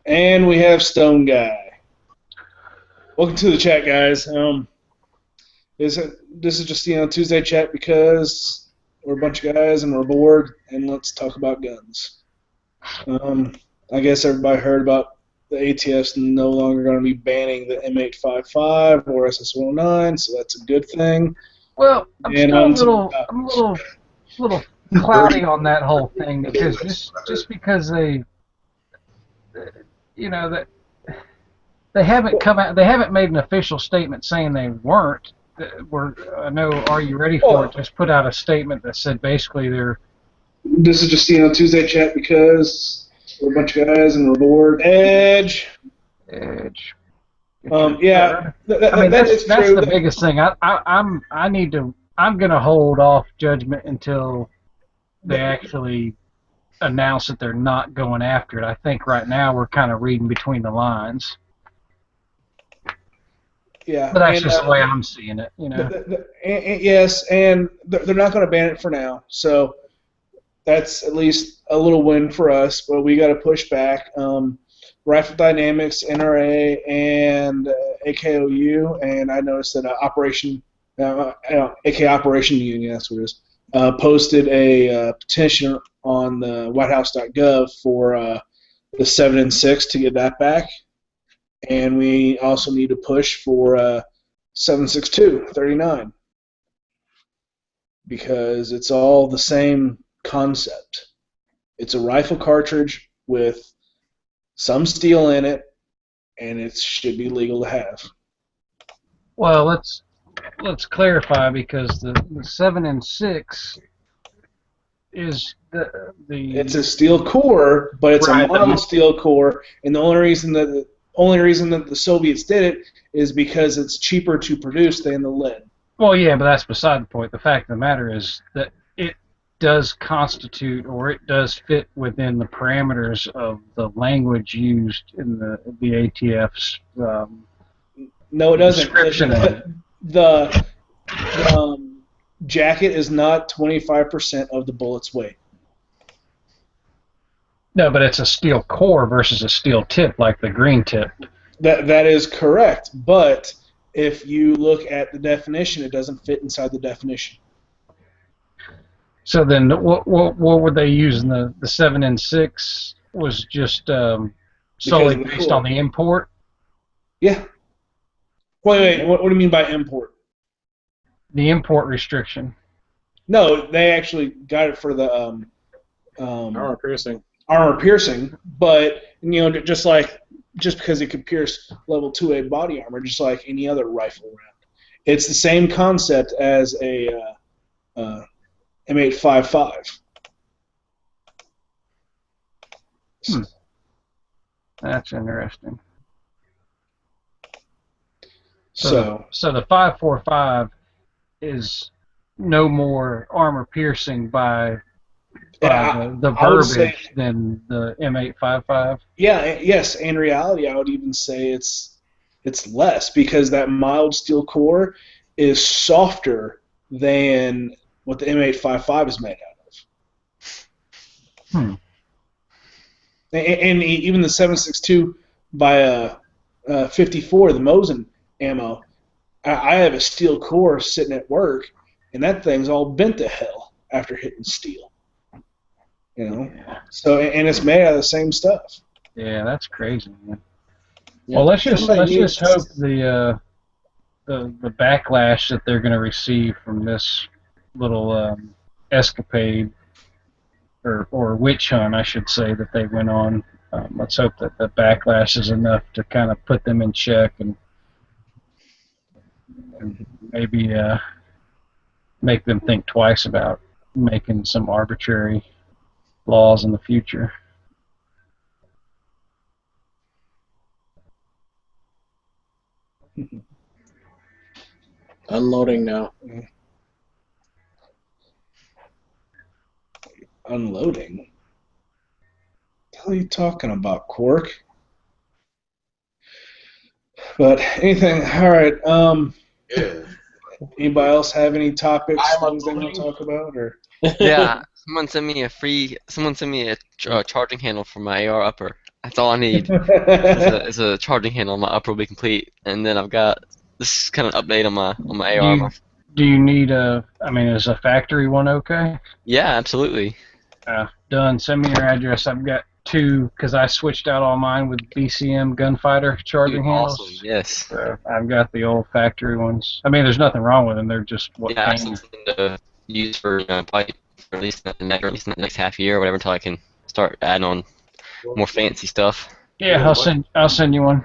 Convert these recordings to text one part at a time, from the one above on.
And we have Stone Guy. Welcome to the chat, guys. This is just Tuesday chat because we're a bunch of guys and we're bored, and let's talk about guns. I guess everybody heard about the ATF's no longer going to be banning the M855 or SS109, so that's a good thing. Well, I'm And still on to a little cloudy on that whole thing because just because that they haven't come out, they haven't made an official statement saying they weren't. I know. Are you ready for it? Just put out a statement that said basically they're. This is just Tuesday chat because we're a bunch of guys and we're bored. Edge. Yeah, I mean that's that's true. the biggest thing. I'm gonna hold off judgment until they actually announce that they're not going after it. I think right now we're kind of reading between the lines. Yeah, but that's just the way I'm seeing it, you know. Yes, and they're not going to ban it for now, so that's at least a little win for us. But we got to push back. Rifle Dynamics, NRA, and AKOU, and I noticed that AK Operation Union, that's what it is, posted a petition on the WhiteHouse.gov for the 7 and 6 to get that back. And we also need to push for 7.62 39 because it's all the same concept. It's a rifle cartridge with some steel in it, and it should be legal to have. Well, let's clarify because the 7 and 6 is the It's a steel core, but it's a modern steel core, and the only reason that the Soviets did it is because it's cheaper to produce than the lead. Well, yeah, but that's beside the point. The fact of the matter is that it does constitute, or it does fit within the parameters of the language used in the ATF's no, it doesn't. Description the jacket is not 25% of the bullet's weight. No, but it's a steel core versus a steel tip, like the green tip. That is correct, but if you look at the definition, it doesn't fit inside the definition. So then, what were they using? The 7 and 6 was just solely based on the import. Yeah. Wait. What do you mean by import? The import restriction. No, they actually got it for the armor piercing. Armor piercing, but just because it could pierce level 2A body armor, just like any other rifle round, it's the same concept as a M855. That's interesting. So the 545 is no more armor piercing by the verbiage than the M855. Yeah, yes. In reality, I would even say it's less because that mild steel core is softer than what the M855 is made out of. And even the 7.62 by 54, the Mosin ammo, I have a steel core sitting at work, and that thing's all bent to hell after hitting steel. Yeah. So and it's made out of the same stuff. Yeah, that's crazy, man. Yeah. Well, let's just hope the backlash that they're going to receive from this little escapade or witch hunt, I should say, that they went on. Let's hope that the backlash is enough to kind of put them in check and maybe make them think twice about making some arbitrary laws in the future. Unloading now. Unloading? What the hell are you talking about, Quark? But anything, all right. Yeah. Anybody else have any topics things they want to talk about, or? Yeah, someone sent me a charging handle for my AR upper. That's all I need. Is a charging handle on my upper will be complete, and then I've got this is kind of an update on my Do AR. do you need I mean, is a factory one okay? Yeah, absolutely. Done. Send me your address. I've got two because I switched out all mine with BCM Gunfighter charging Dude, handles. awesome. Yes. So I've got the old factory ones. I mean, there's nothing wrong with them. They're just what Yeah, I came. still intend to use for probably for at least the next half year or whatever until I can start adding on more fancy stuff. Yeah, I'll send you one.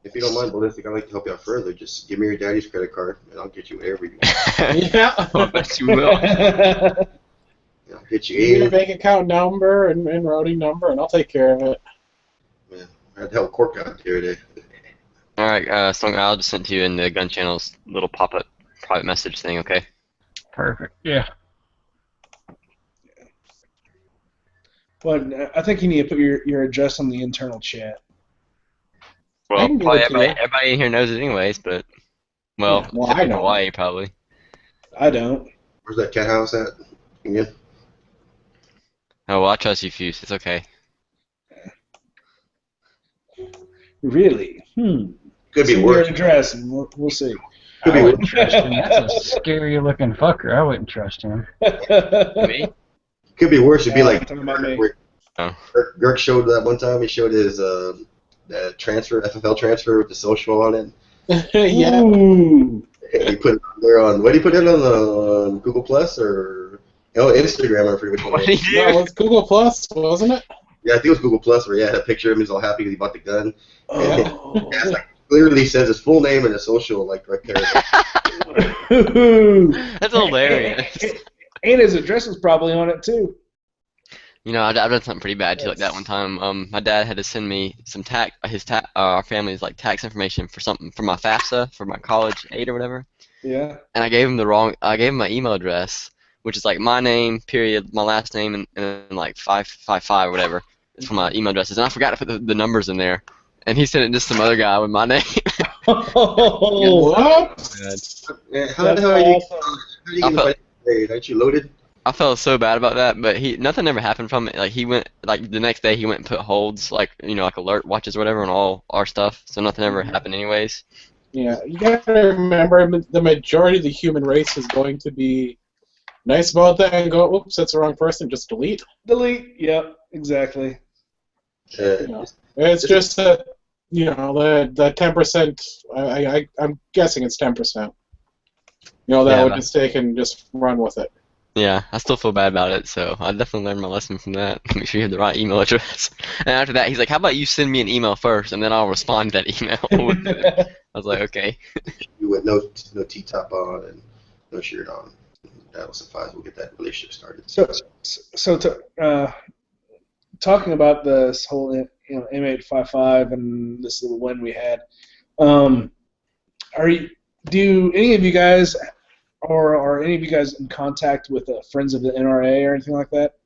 If you don't mind, Ballistic, I'd like to help you out further. Just give me your daddy's credit card, and I'll get you whatever you want. Yeah. I bet you will. I'll get you Give me your in. bank account number and routing number, and I'll take care of it. Yeah, I had to help Cork out the other day. All right, Song, I'll just send to you in the Gun Channel's little pop-up private message thing, okay? Perfect. Yeah. But I think you need to put your address on the internal chat. I Well, can give probably it to you. everybody in here knows it anyways, but well, Yeah, well, except I for know. Hawaii probably. I don't. Where's that cat house at? Again? Oh, well, I trust you, Fuse. It's okay. Really? Could be Send worse. your address, and we'll see. Could I be wouldn't worse. trust him. That's a scary looking fucker. I wouldn't trust him. Me? Could be worse. It'd be like talking about me. where Oh. Girk showed that one time. He showed his transfer, FFL transfer with the social on it. Yeah. Ooh. And he put it on there on, what did he put it on Google Plus or Instagram? I forget which one. What it did was. he No, it do? was Google Plus, wasn't it? Yeah, I think it was Google Plus where he had a picture of him. He's all happy because he bought the gun. Oh. Yeah, it's like clearly says his full name and his social like right there. That's hilarious. And his address was probably on it too. You know, I've done something pretty bad too, like that one time. My dad had to send me some our family's like tax information for something for my FAFSA for my college aid or whatever, Yeah. and I gave him I gave him my email address, which is like my name period, my last name, and like 555 or whatever. It's for my email addresses, and I forgot to put the numbers in there, and he sent it to some other guy with my name. Oh. What? Yeah, how the hell are you? That's How are you getting paid? Aren't you loaded? I felt so bad about that, but nothing ever happened from it. Like he went, like the next day he went and put holds, like like alert watches or whatever on all our stuff. So nothing ever happened anyways. Yeah, you gotta remember the majority of the human race is going to be nice about that and go, oops, that's the wrong person, just delete. Delete. Yep. Exactly. You know, it's just that, the 10%, I'm guessing it's 10%. That Yeah, would but- just take and just run with it. Yeah, I still feel bad about it, so I definitely learned my lesson from that. Make sure you have the right email address. And after that, he's like, "How about you send me an email first, and then I'll respond to that email." with it. I was like, "Okay." You with no T-top on and no shirt on. That'll suffice. We'll get that relationship started. Talking about this whole M855 and this little win we had, do any of you guys or are any of you guys in contact with friends of the NRA or anything like that?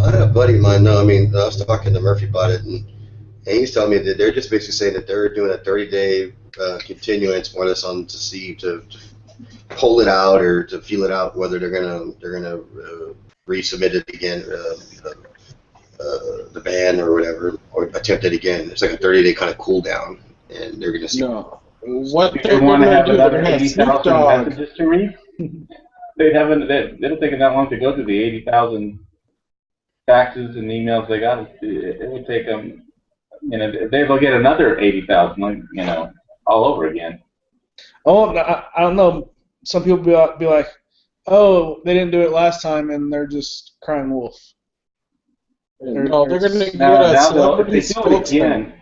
I had a buddy of mine. No, I mean I was talking to Murphy about it, and he's telling me that they're just basically saying that they're doing a 30-day continuance more or less on to see to pull it out or to feel it out whether they're gonna resubmit it again, the ban or whatever, or attempt it again. It's like a 30-day kind of cool down, and they're gonna see. No. What Do they're they want to going have to do, another they're going to have Snoop 80,000 Dogg. messages to read? It'll take them that long to go through the 80,000 faxes and emails they got. It would take them, they'll get another 80,000, all over again. Oh, I don't know. Some people be like, "Oh, they didn't do it last time," and they're just crying wolf. No, they're going to get Now, a if celebrity they do it spokesman.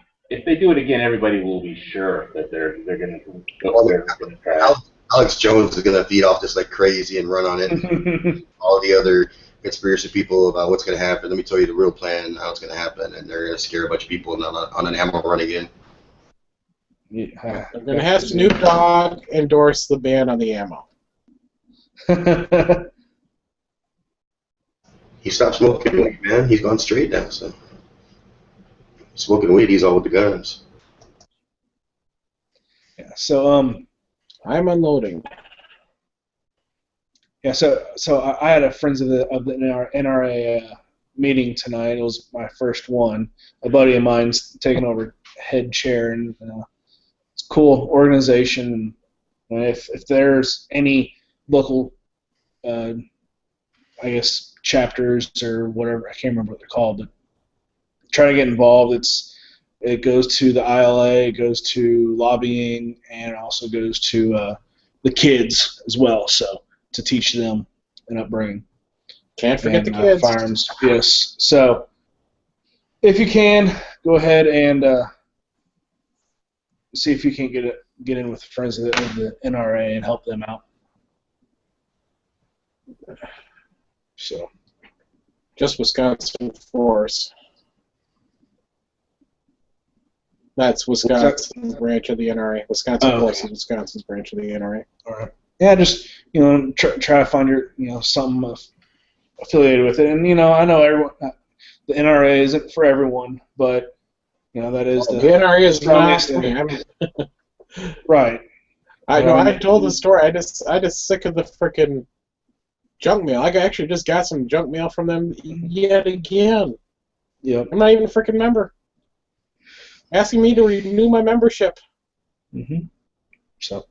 again, everybody will be sure that they're going to go there in the trash. Alex Jones is gonna feed off this like crazy and run on it. All the other conspiracy people about what's gonna happen. Let me tell you the real plan, how it's gonna happen, and they're gonna scare a bunch of people on an ammo run again. Yeah. They're going to have Snoop Dogg endorse the ban on the ammo. He stopped smoking weed, man. He's gone straight now. So smoking weed, he's all with the guns. Yeah. So I'm unloading. Yeah, so I had a friends of the NRA meeting tonight. It was my first one. A buddy of mine's taking over head chair, and it's a cool organization. If there's any local, I guess, chapters or whatever, I can't remember what they're called, but try to get involved. It goes to the ILA, it goes to lobbying, and it also goes to the kids as well, so to teach them an upbringing. Can't forget And, the kids. firearms, yes. So if you can, go ahead and see if you can get in with the friends of the NRA and help them out. So Just Wisconsin Force. That's Wisconsin's branch of the NRA. Wisconsin Force is Wisconsin's branch of the NRA. all right, yeah, just try to find your something affiliated with it, and I know everyone. The NRA isn't for everyone, but that is The NRA is not strongest for me. right. I know. I told the story. I just sick of the frickin' junk mail. I actually just got some junk mail from them yet again. Yep. I'm not even a frickin' member. Asking me to renew my membership. So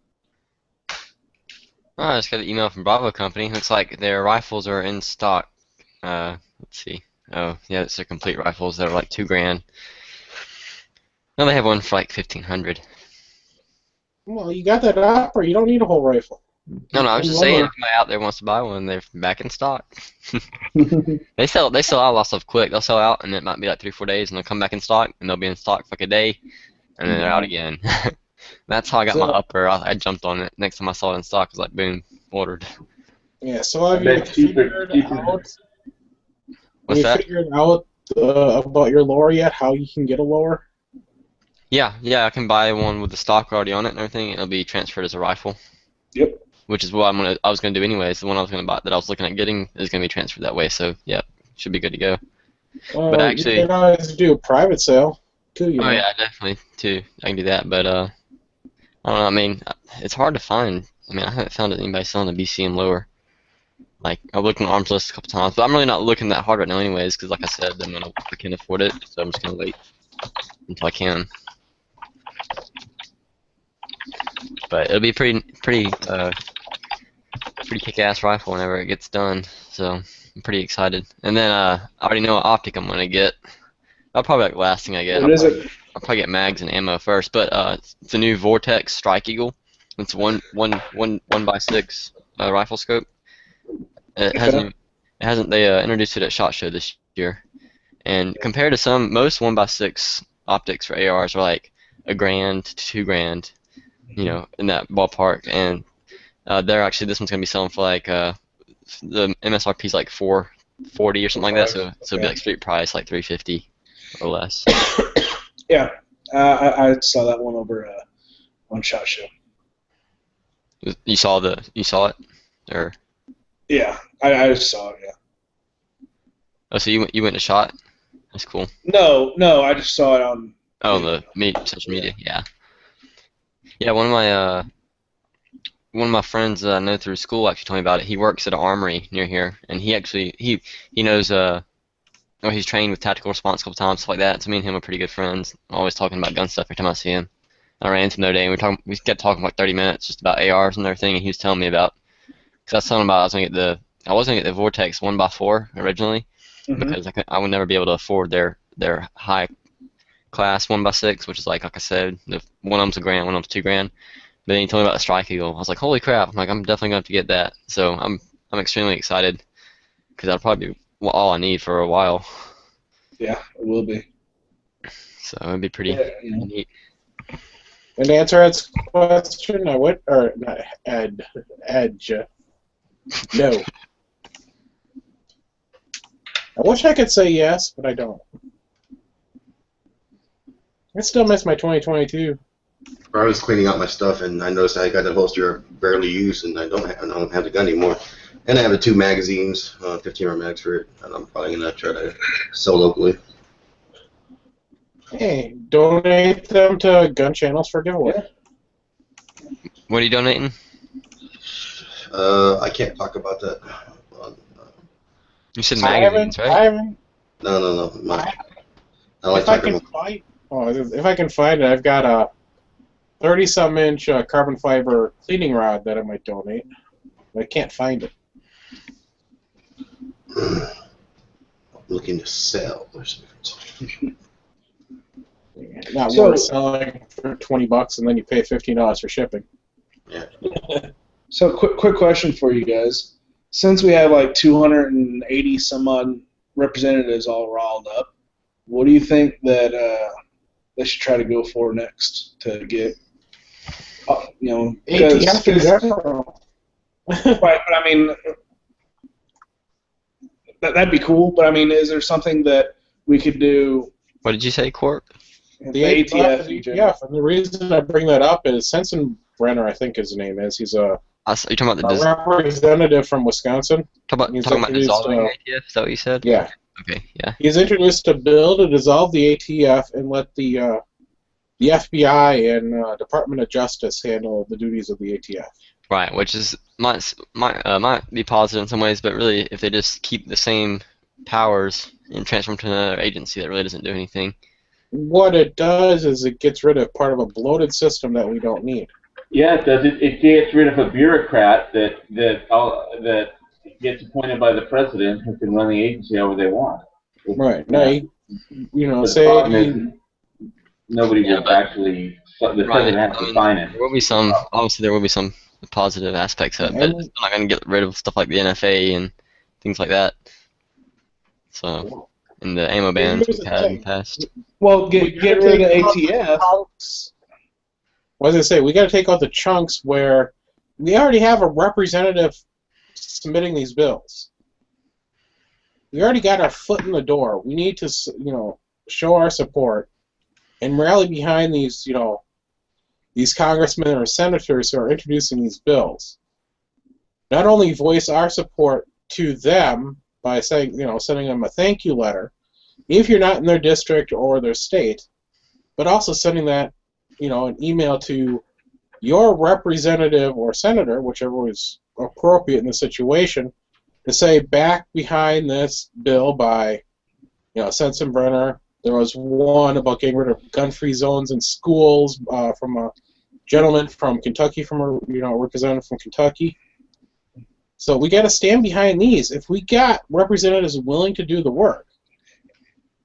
I just got an email from Bravo Company. Looks like their rifles are in stock. Let's see. Oh, yeah, it's their complete rifles. They're like $2,000. No, they have one for like $1,500. Well, you got that upper. You don't need a whole rifle. No, I was just saying, if anybody out there wants to buy one, they're back in stock. They sell out a lot of stuff quick. They'll sell out, and it might be like 3 or 4 days, and they'll come back in stock, and they'll be in stock for like a day, and then they're out again. That's how I got my upper. I jumped on it. Next time I saw it in stock, I was like, boom, ordered. Yeah. So have I you bet cheaper- figured cheaper. out? What's that? Figured out about your lower yet? How you can get a lower? Yeah, I can buy one with the stock already on it and everything. It'll be transferred as a rifle. Yep. Which is what I was gonna do anyways. The one I was gonna buy that I was looking at getting is gonna be transferred that way. So yeah, should be good to go. But actually, you can always do a private sale too. Oh yeah, definitely too. I can do that, but I don't know. I mean, it's hard to find. I mean, I haven't found anybody selling a BCM lower. Like I've looked on Arms List a couple times, but I'm really not looking that hard right now, anyways, because like I said, I can't afford it, so I'm just gonna wait until I can. But it'll be pretty kick-ass rifle whenever it gets done. So I'm pretty excited. And then I already know what optic I'm gonna get. That'll probably be like the last thing I get. What is it? I'll probably get mags and ammo first. But it's a new Vortex Strike Eagle. It's 1x6 rifle scope. It hasn't. They introduced it at SHOT Show this year. And compared to most 1x6 optics for ARs are like $1,000 to $2,000. In that ballpark, and this one's gonna be selling for like the MSRP is like $440 or something like that, so it'll be like street price like $350 or less. Yeah, I saw that one over on SHOT Show. You saw it, or? Yeah, I saw it. Yeah. Oh, so you went to SHOT? That's cool. No, I just saw it on. Oh, the social media, yeah. Yeah, one of my friends I know through school actually told me about it. He works at an armory near here, and he knows he's trained with tactical response a couple times, stuff like that. So me and him are pretty good friends. Always talking about gun stuff every time I see him. I ran into him the other day, and we kept talking for like 30 minutes just about ARs and everything, and he was telling me about, because I was telling him about I was gonna get the Vortex 1x4 originally, because I would never be able to afford their high class 1x6, which is like I said, one of them's $1,000, one of them's $2,000. But then he told me about the Strike Eagle. I was like, holy crap! I'm definitely going to have to get that. So I'm extremely excited, because that'll probably be all I need for a while. Yeah, it will be. So it'd be pretty neat. And to answer Ed's question, Edge. No. I wish I could say yes, but I don't. I still miss my 2022. I was cleaning out my stuff, and I noticed I got the holster barely used, and I don't have the gun anymore. And I have the 2 magazines, 15 round mags for it, and I'm probably gonna try to sell locally. Hey, donate them to gun channels for giveaway. What are you donating? I can't talk about that. You said magazines, right? No. I don't like If I talking can about. find, if I can find it, I've got a 30-some inch carbon fiber cleaning rod that I might donate. But I can't find it. Looking to sell. There's a difference. Not So- worth selling for $20 and then you pay $15 for shipping. Yeah. So quick question for you guys. Since we have like 280 some odd representatives all riled up, what do you think that they should try to go for next to get, ATF in general. right, but I mean, that'd be cool, but I mean, is there something that we could do? What did you say, Court? The ATF in general? Yeah, and the reason I bring that up is Sensenbrenner, I think his name is. He's a You're talking about the representative from Wisconsin. talking he's about introduced, dissolving ATF? Is that what you said? Yeah. Okay. Yeah. He's introduced a bill to dissolve the ATF and let the FBI and Department of Justice handle the duties of the ATF. Right. Which is might be positive in some ways, but really, if they just keep the same powers and transfer them to another agency, that really doesn't do anything. What it does is it gets rid of part of a bloated system that we don't need. Yeah, it does. It gets rid of a bureaucrat that gets appointed by the president who can run the agency however they want. Right. Now, The say problem is nobody will but- actually. The president has to sign it. There will be some. Obviously, there will be some positive aspects of it, but it's not going to get rid of stuff like the NFA and things like that. So, and the ammo bans Here's we've the had in thing. the past. Well, get rid of the ATF. What was I say? We got to take out the chunks where we already have a representative submitting these bills. We already got our foot in the door. We need to, show our support and rally behind these, these congressmen or senators who are introducing these bills. Not only voice our support to them by saying, sending them a thank you letter, if you're not in their district or their state, but also sending that, an email to your representative or senator, whichever is appropriate in the situation, to say back behind this bill by, Sensenbrenner. There was one about getting rid of gun-free zones in schools from a gentleman from Kentucky, from a representative from Kentucky. So we got to stand behind these. If we got representatives willing to do the work,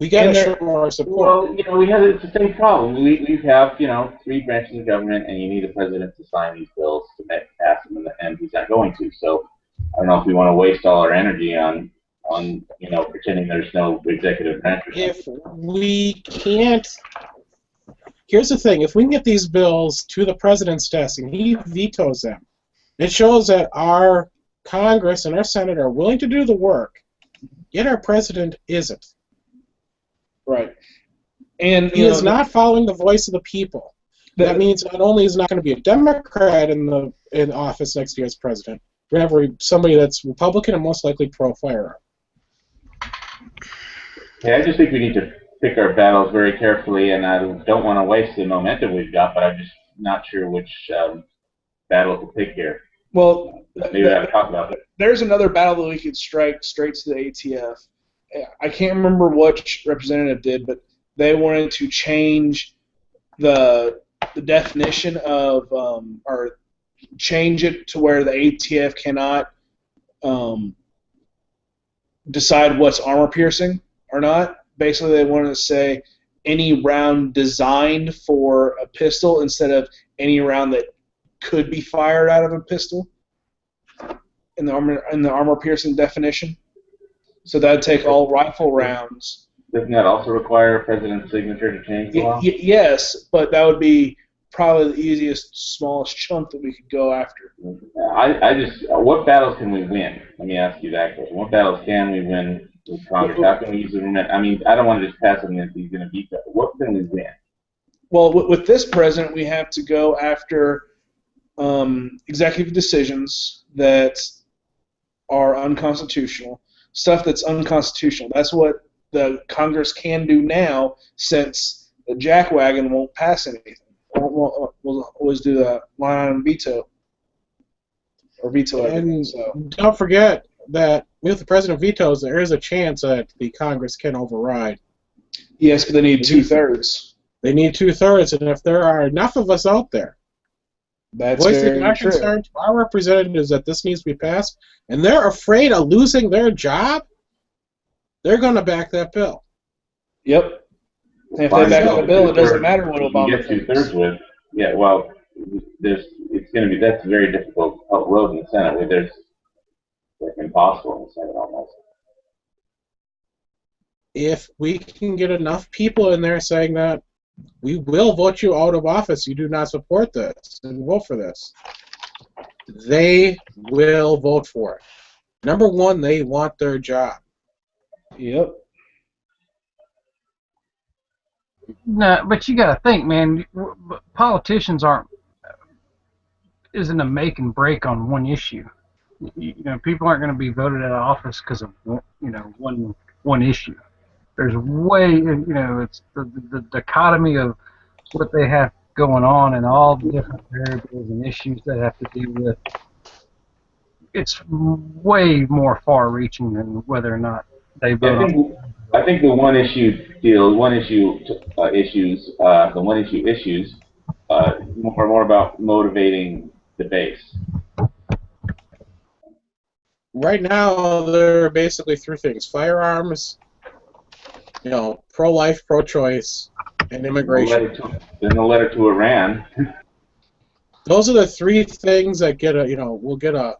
we got to show our support. Well, we have it's the same problem. We have three branches of government, and you need a president to sign these bills to pass them, and he's not going to. So I don't know if we want to waste all our energy on pretending there's no executive branch. If we can't, here's the thing: if we can get these bills to the president's desk and he vetoes them, it shows that our Congress and our Senate are willing to do the work, yet our president isn't. Right. And He is not following the voice of the people. That means not only is not going to be a Democrat in office next year as president, we're going to have somebody that's Republican and most likely pro-firearm. Yeah, I just think we need to pick our battles very carefully, and I don't want to waste the momentum we've got, but I'm just not sure which battle to pick here. Well, Maybe I have to talk about it. there's another battle that we could strike straight to the ATF. I can't remember which representative did, but they wanted to change the definition of or change it to where the ATF cannot decide what's armor piercing or not. Basically, they wanted to say any round designed for a pistol instead of any round that could be fired out of a pistol in the armor piercing definition. So that would take all rifle rounds. Doesn't that also require a president's signature to change the law? Yes, but that would be probably the easiest, smallest chunk that we could go after. What battles can we win? Let me ask you that question. What battles can we win with Congress? How can we use it? I mean, I don't want to just pass something if he's going to beat that. What can we win? Well, with this president, we have to go after executive decisions that are unconstitutional, stuff that's unconstitutional. That's what the Congress can do now, since the jackwagon won't pass anything. We'll always do the line item veto or veto everything. And So don't forget, that if the president vetoes, there is a chance that the Congress can override. Yes, but they need 2/3. They need 2/3, and if there are enough of us out there That's voicing very our true. concern to our representatives that this needs to be passed, and they're afraid of losing their job, they're going to back that bill. Yep. And if Fine, they back well, up the bill, it doesn't 2/3 matter what you Obama get thinks. 2/3 with. Yeah, well, it's going to be, that's a very difficult road in the Senate. There's like impossible in the Senate almost. If we can get enough people in there saying that we will vote you out of office, you do not support this, and vote for this, they will vote for it. Number one, they want their job. Yep. No, but you got to think, man. Politicians isn't a make and break on one issue. People aren't going to be voted out of office because of one issue. There's it's the dichotomy of what they have going on and all the different variables and issues they have to deal with. It's way more far-reaching than whether or not they vote. I think the one issue issues are more about motivating the base. Right now, there are basically three things: firearms, pro-life, pro-choice, and immigration. Then the letter to Iran. Those are the three things that we'll get a.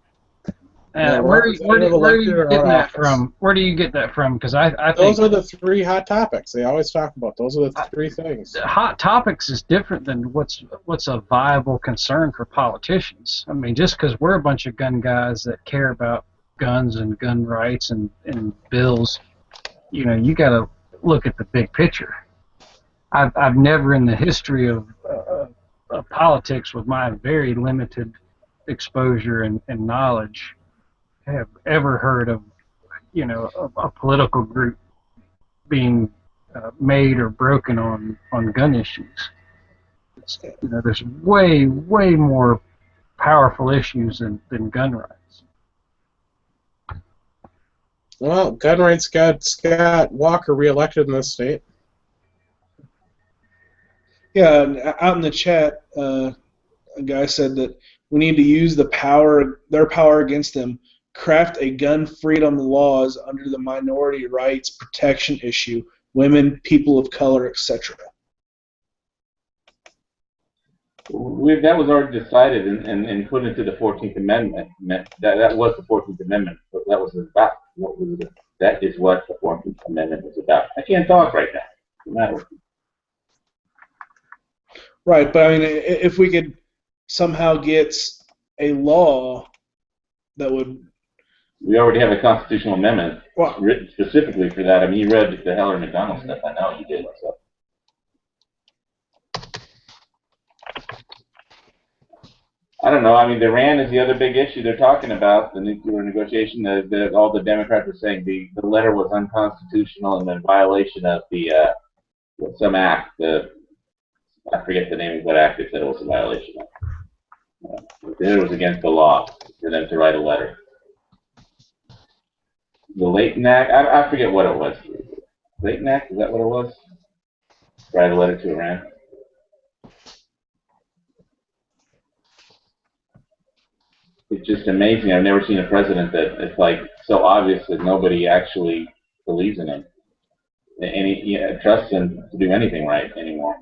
Where are you getting that from? Where do you get that from? Because I think those are the three hot topics they always talk about. Those are the three things. Hot topics is different than what's a viable concern for politicians. I mean, just because we're a bunch of gun guys that care about guns and gun rights and bills, you got to look at the big picture. I've never in the history of politics, with my very limited exposure and knowledge, have ever heard of a political group being made or broken on gun issues. There's way more powerful issues than gun rights. Well, gun rights got Scott Walker reelected in this state. Yeah, out in the chat, a guy said that we need to use their power against them, craft a gun freedom laws under the minority rights protection issue, women, people of color, etc. That was already decided and put into the 14th Amendment. That was the 14th Amendment. That was about that is what the 14th Amendment was about. I can't talk right now. No matter. Right, but I mean, if we could somehow get a law that would... We already have a constitutional amendment written specifically for that. I mean, you read the Heller McDonald stuff. I know you did. So. I don't know. I mean, Iran is the other big issue they're talking about, the nuclear negotiation. All the Democrats are saying the letter was unconstitutional and in violation of the some act. I forget the name of what act they said it was a violation of. It was against the law for them to write a letter. The Leighton Act, I forget what it was. Leighton Act, is that what it was? Write a letter to Iran. It's just amazing. I've never seen a president that it's like so obvious that nobody actually believes in him. And he trusts him to do anything right anymore.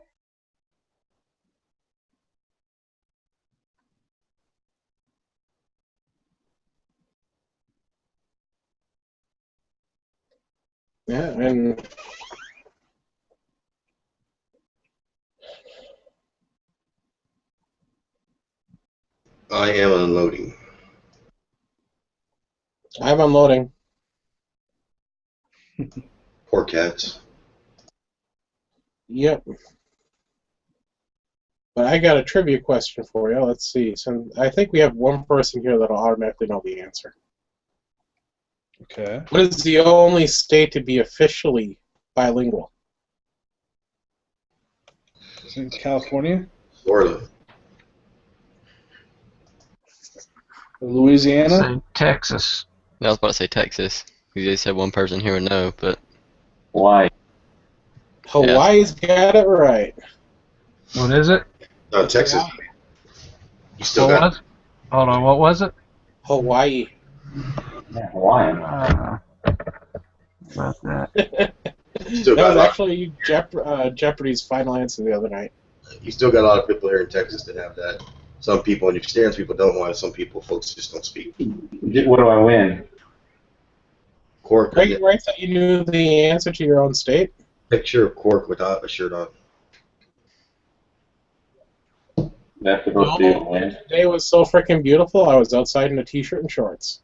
Yeah, and I am unloading. I'm unloading. Poor cats. Yep. But I got a trivia question for you. Let's see. So I think we have one person here that'll automatically know the answer. Okay. What is the only state to be officially bilingual? Is it California? Florida. Louisiana? Say Texas. I was about to say Texas. You just said one person here would know, but Why? Hawaii's got it right. What is it? Texas. You still What got was? Hold on. What was it? Hawaii. Yeah, Hawaiian. About that. still That got was a lot, actually Jeopardy's final answer the other night. you still got a lot of people here in Texas that have that. Some people understand, some people don't want it. Some people, folks just don't speak. What do I win? Cork, Are you right that you knew the answer to your own state? picture of Cork without a shirt on. That's supposed to be a win. Today was so freaking beautiful. I was outside in a t-shirt and shorts.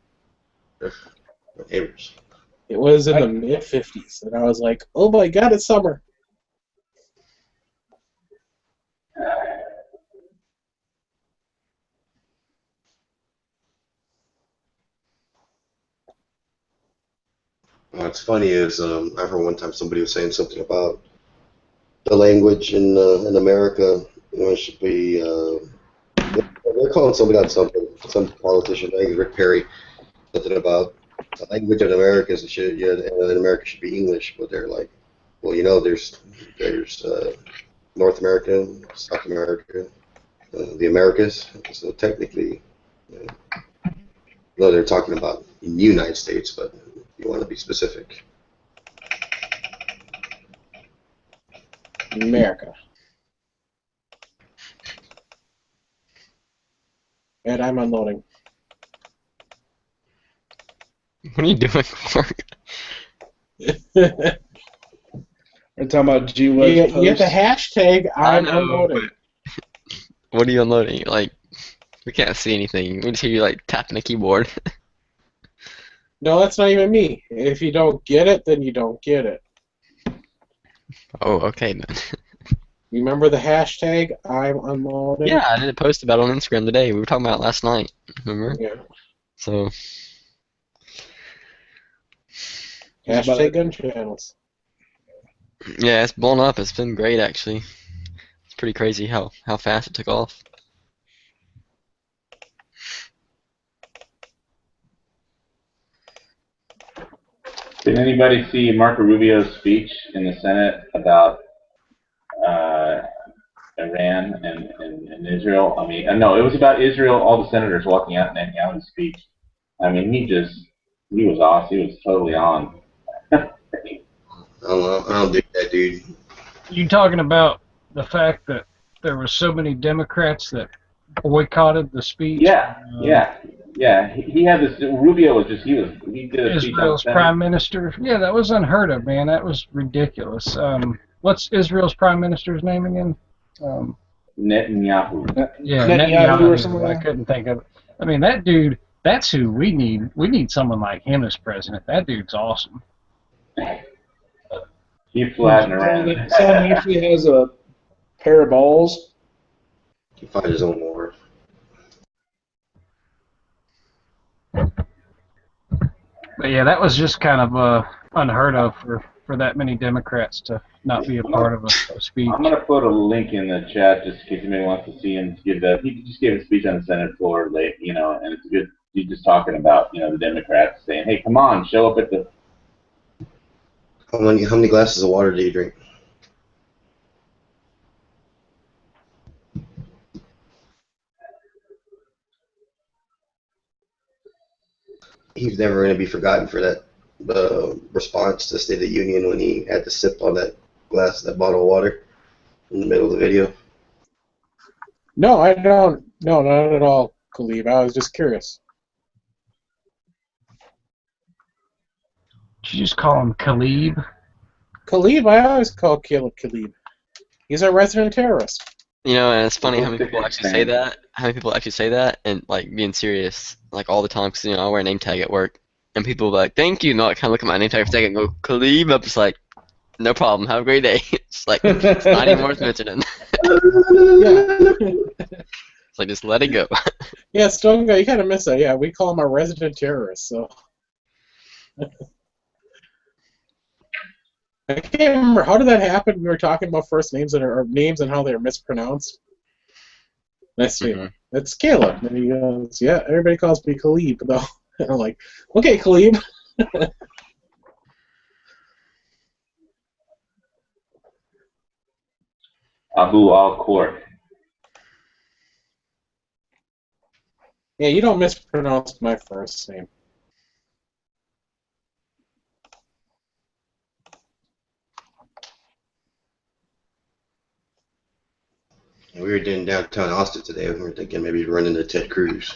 Neighbors. It was in the mid-50s, and I was like, "Oh my God, it's summer!" What's funny is I heard one time somebody was saying something about the language in America. It should be they're calling somebody on something. Some politician, I think it's Rick Perry, something about the language of America should in America should be English, but they're like, well, there's North America, South America, the Americas. So technically, they're talking about in the United States, but you want to be specific. America. And I'm unloading. what are you doing, Mark? We're talking about G You Web get the posts. hashtag I'm know, unloading. What are you unloading? Like, we can't see anything. We just hear you like tapping the keyboard. No, that's not even me. If you don't get it, then you don't get it. Oh, okay then. You remember the hashtag I'm unloading? Yeah, I did a post about it on Instagram today. We were talking about it last night. Remember? Yeah. So Hashtag gun channels. yeah, it's blown up. It's been great actually. It's pretty crazy how fast it took off. Did anybody see Marco Rubio's speech in the Senate about Iran and Israel? I mean, no, it was about Israel. All the senators walking out and Netanyahu's speech. I mean, he was awesome. He was totally on. I don't dig that dude. You talking about the fact that there were so many Democrats that boycotted the speech? Yeah. He had this. Rubio was just he did a speech on Israel's Senate. prime minister. Yeah, that was unheard of, man. That was ridiculous. What's Israel's prime minister's name again? Netanyahu. Yeah, Netanyahu or something I like that. couldn't think of it. I mean, that dude. That's who we need. We need someone like him as president. That dude's awesome. He flattened around. Someone actually has a pair of balls. He find his own war. But yeah, that was just kind of unheard of for that many Democrats to not be a part of a speech. I'm gonna put a link in the chat just in case anybody wants to see him give that. He just gave a speech on the Senate floor late, and it's good. He's just talking about, the Democrats saying, "Hey, come on, show up at the." How many glasses of water do you drink? He's never going to be forgotten for that response to State of the Union when he had to sip on that bottle of water in the middle of the video. No, I don't. No, not at all, Khalib. I was just curious. Did you just call him Khalib? Khalib, I always call Caleb Khalib. He's a resident terrorist. And it's funny how many people actually say that. How many people actually say that, and like being serious, like all the time, because I wear a name tag at work, and people are like, "Thank you," and I kind of look at my name tag for a second and go, "Khalib." I'm just like, "No problem. Have a great day." It's like it's not even worth mentioning. It's like just let it go. Yeah, Stonega, you kind of miss that. Yeah, we call him a resident terrorist. So I can't remember, how did that happen? We were talking about first names or names and how they're mispronounced. Let's see. Mhm. It's Caleb. And he goes, "Yeah, everybody calls me Khalib, though." I'm like, okay, Khalib. Abu al-Khort. Yeah, you don't mispronounce my first name. We were in downtown Austin today. We were thinking maybe run into Ted Cruz.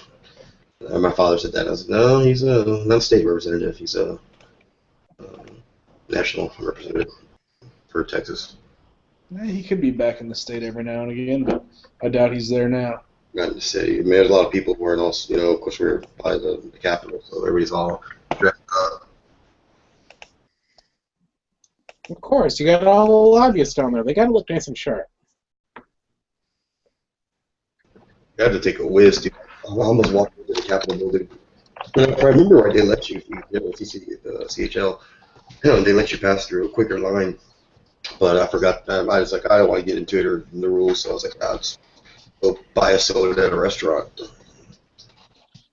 My father said that. I was like, no, he's a non-state representative. He's a national representative for Texas. He could be back in the state every now and again, but I doubt he's there now. Not in the city. I mean, there's a lot of people who are also, of course, we're by the Capitol, so everybody's all dressed up. Of course, you got all the lobbyists down there. They got to look nice and sharp. I had to take a whiz, dude. I almost walked into the Capitol building. If I remember right, they let you, CHL, they let you pass through a quicker line. But I forgot. I was like, I don't want to get into it or the rules, so I was like, I'll just go buy a soda at a restaurant.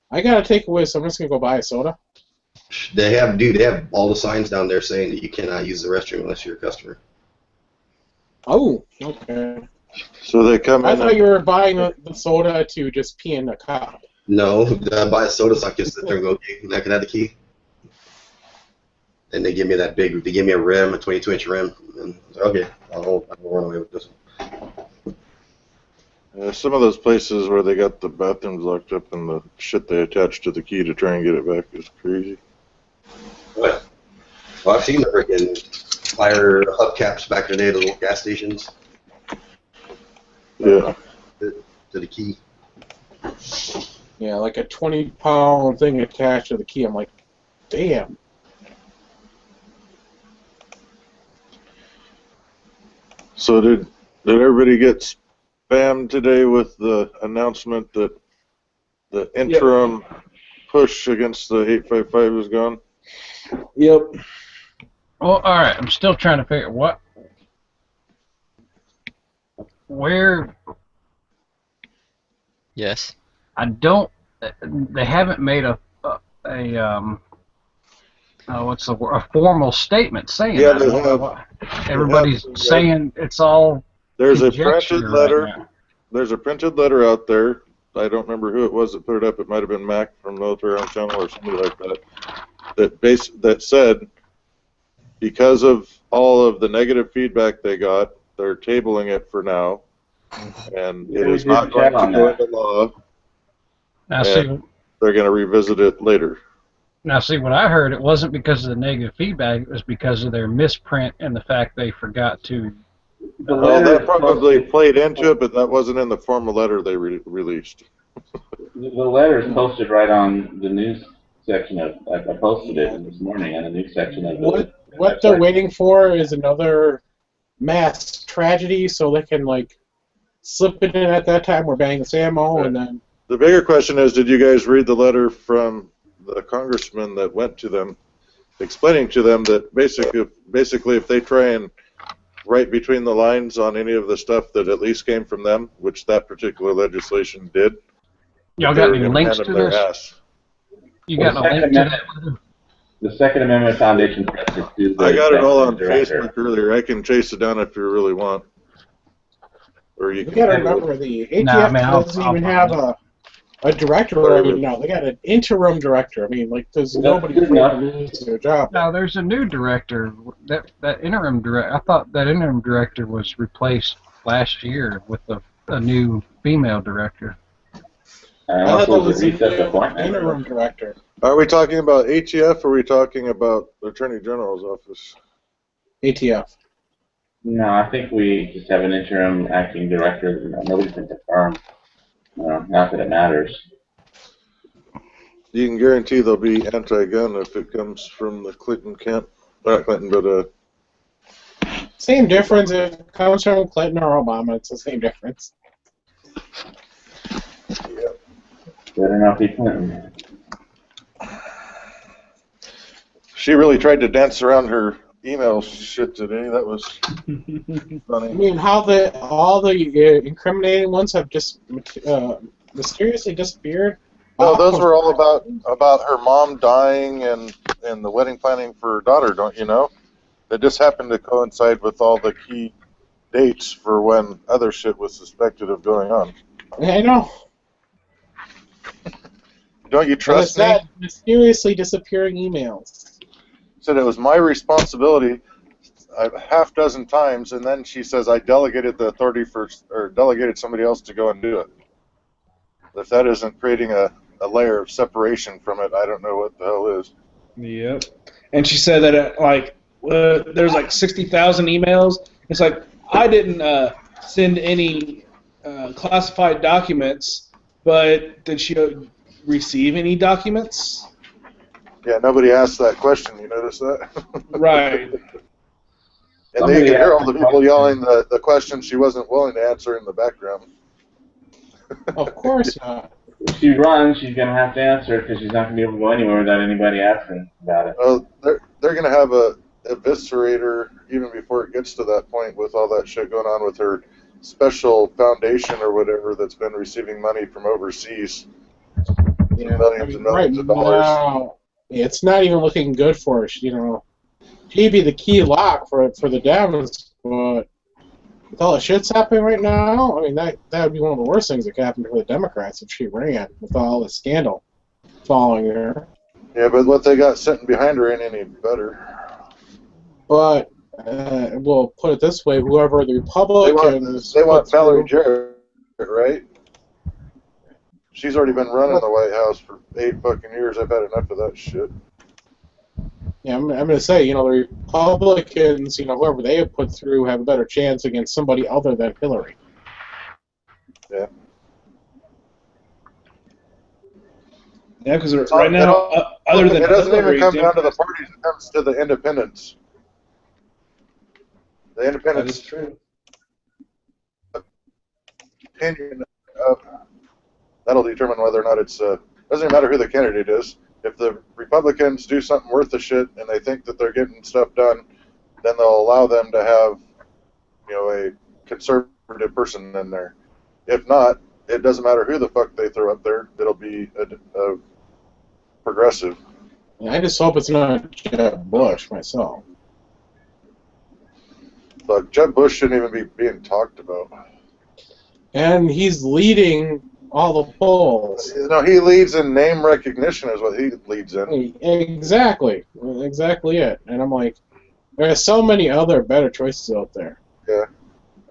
I got to take a whiz, so I'm just going to go buy a soda. They have all the signs down there saying that you cannot use the restroom unless you're a customer. Oh, okay. So they come I in. thought you were buying the soda to just pee in a cup. No, I buy a soda so I can sit there and go, okay, I can have the key. And they give me a rim, a 22-inch rim. And okay, I'll run away with this one. Some of those places where they got the bathrooms locked up and the shit they attach to the key to try and get it back is crazy. Well, I've seen the freaking fire hubcaps back in the day, the little gas stations. Yeah. To the key. Yeah, like a 20-pound thing attached to the key. I'm like, damn. So did everybody get spammed today with the announcement that the interim push against the 855 is gone? Yep. Well, all right. I'm still trying to figure where. Yes. I don't. They haven't made a what's the word? A formal statement saying Yeah, that. they have. Everybody's saying it's all. There's a conjecture printed letter. right now. There's a printed letter out there. I don't remember who it was that put it up. It might have been Mac from Military on Channel or somebody like that. That said, because of all of the negative feedback they got, they're tabling it for now, and it is not going to go into law. Now see, they're going to revisit it later. Now, see, what I heard, it wasn't because of the negative feedback, it was because of their misprint and the fact they forgot to. Well, that probably played into it, but that wasn't in the formal letter they released. The letter is posted right on the news section of. I posted it this morning on the news section of. What they're waiting for is another mass tragedy, so they can like slip it in at that time. We're banging this ammo, Right. and then. The bigger question is, did you guys read the letter from the congressman that went to them, explaining to them that basically if they try and write between the lines on any of the stuff that at least came from them, which that particular legislation did, Y'all got any links to this? Ass. You got a link to that letter? The Second Amendment Foundation. I got it all on Facebook earlier. I can chase it down if you really want. Or you We can. gotta remember the ATF doesn't even have a director right now. They got an interim director. I mean, like, there's nobody who lose their job. No, there's a new director. That interim director. I thought that interim director was replaced last year with a new female director. I thought that was the interim director. Are we talking about ATF or are we talking about the Attorney General's office? ATF. No, I think we just have an interim acting director. Nobody's been confirmed. Not that it matters. You can guarantee they'll be anti-gun if it comes from the Clinton camp. Not Clinton, but Same difference if it comes from Clinton or Obama. It's the same difference. Better not be Clinton. she really tried to dance around her email shit today. That was funny. I mean, how all the incriminating ones have just mysteriously disappeared. No, those were all about her mom dying and the wedding planning for her daughter. Don't you know? It just happened to coincide with all the key dates for when other shit was suspected of going on. I know. Don't you And trust it's me? that mysteriously disappearing emails. Said it was my responsibility a half dozen times, and then she says I delegated the authority or delegated somebody else to go and do it. If that isn't creating a layer of separation from it, I don't know what the hell is. Yep. And she said that there's like 60,000 emails. It's like I didn't send any classified documents, but did she receive any documents? Yeah, nobody asked that question. You notice that? Right. And then you can hear all the people yelling the question she wasn't willing to answer in the background. Of course not. If she runs, she's going to have to answer because she's not going to be able to go anywhere without anybody asking about it. Well, they're going to have a eviscerator even before it gets to that point with all that shit going on with her special foundation or whatever that's been receiving money from overseas. Yeah, Millions and millions of dollars. now, it's not even looking good for her. You know, she'd be the key lock for the Devons, but with all the shit's happening right now, I mean that would be one of the worst things that could happen for the Democrats if she ran with all the scandal following her. Yeah, but what they got sitting behind her ain't any better. But we'll put it this way: whoever the Republicans They want put Valerie through- Jarrett, right? She's already been running the White House for 8 fucking years. I've had enough of that shit. Yeah, I'm going to say, you know, the Republicans, you know, whoever they have put through have a better chance against somebody other than Hillary. Yeah. Yeah, because right now, other than it doesn't Hillary, even come down to the Democrats- parties. It comes to the independents. The That is independents' true. opinion that'll determine whether or not it's doesn't even matter who the candidate is. If the Republicans do something worth the shit and they think that they're getting stuff done, then they'll allow them to have, you know, a conservative person in there. If not, it doesn't matter who the fuck they throw up there. It'll be a progressive. And I just hope it's not Jeb Bush myself. But Jeb Bush shouldn't even be being talked about. And he's leading all the polls. You know, he leads in name recognition is what he leads in. Exactly. Exactly it. And I'm like, there are so many other better choices out there. Yeah.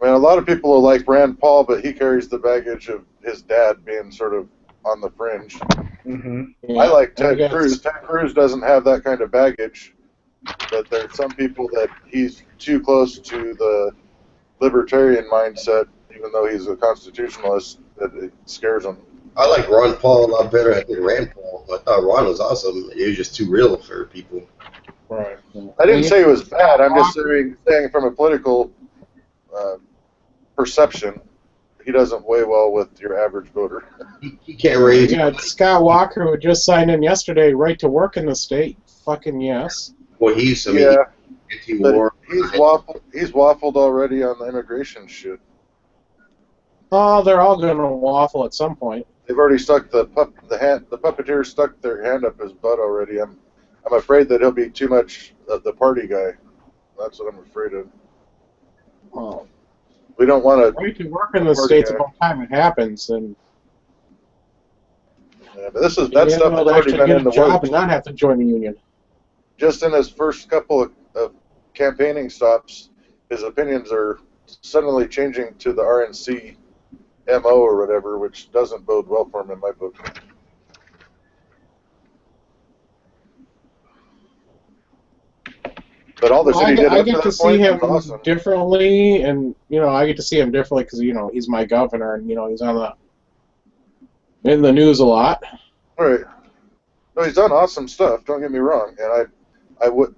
I mean, a lot of people will like Rand Paul, but he carries the baggage of his dad being sort of on the fringe. Mm-hmm. Yeah, I like and Ted Cruz. Ted Cruz doesn't have that kind of baggage, but there's some people that he's too close to the libertarian mindset, even though he's a constitutionalist, that it scares him. I like Ron Paul a lot better than Rand Paul. I thought Ron was awesome. He was just too real for people. Right. I didn't say it was bad. I'm just saying from a political perception, he doesn't weigh well with your average voter. He can't raise. You got Scott Walker, who just signed in yesterday, right to work in the state. Fucking yes. Well, he's, I mean, Yeah, anti-war. but he's waffled already on the immigration shit. Oh, they're all going to waffle at some point. They've already stuck the puppeteer stuck their hand up his butt already. I'm afraid that he'll be too much the party guy. That's what I'm afraid of. Oh. We don't want to. Right to work in the states about time it happens, and Yeah, but that stuff has already actually been get in a the job works. and not have to join the union. Just in his first couple of campaigning stops, his opinions are suddenly changing to the RNC MO or whatever, which doesn't bode well for him in my book. But all the shit he did I up get to to that see point him was awesome. differently, and I get to see him differently because he's my governor, and he's in the news a lot. Right. No, he's done awesome stuff. Don't get me wrong, and I would,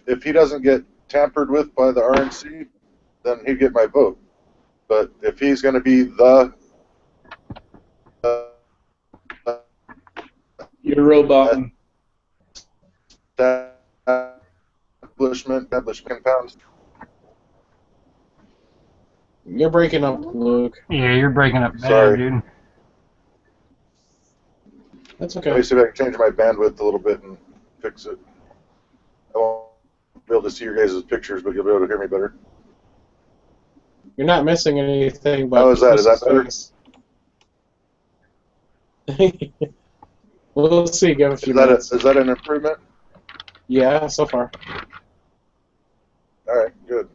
if he doesn't get tampered with by the RNC, then he'd get my vote. But if he's going to be the You're a robot. establishment pounds, You're breaking up, Luke. Yeah, you're breaking up bad, Sorry. dude. That's Let me okay. see if I can change my bandwidth a little bit and fix it. I won't be able to see your guys' pictures, but you'll be able to hear me better. You're not missing anything but How is that? Is that better? Chris's face. We'll see. Give it a few Is that, minutes. is that an improvement? Yeah, so far. All right, good.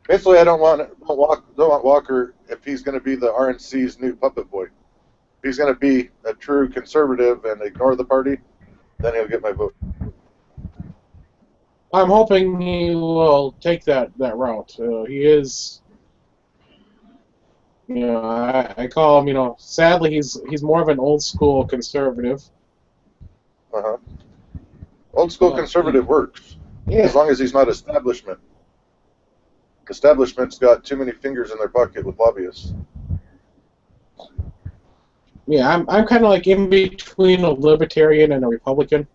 Basically, I don't want Walker if he's going to be the RNC's new puppet boy. If he's going to be a true conservative and ignore the party, then he'll get my vote. I'm hoping he will take that route. He is, I call him, sadly he's more of an old school conservative. Uh-huh. Old school conservative works, as long as he's not establishment. Establishment's got too many fingers in their pocket with lobbyists. Yeah, I'm kind of like in between a libertarian and a Republican.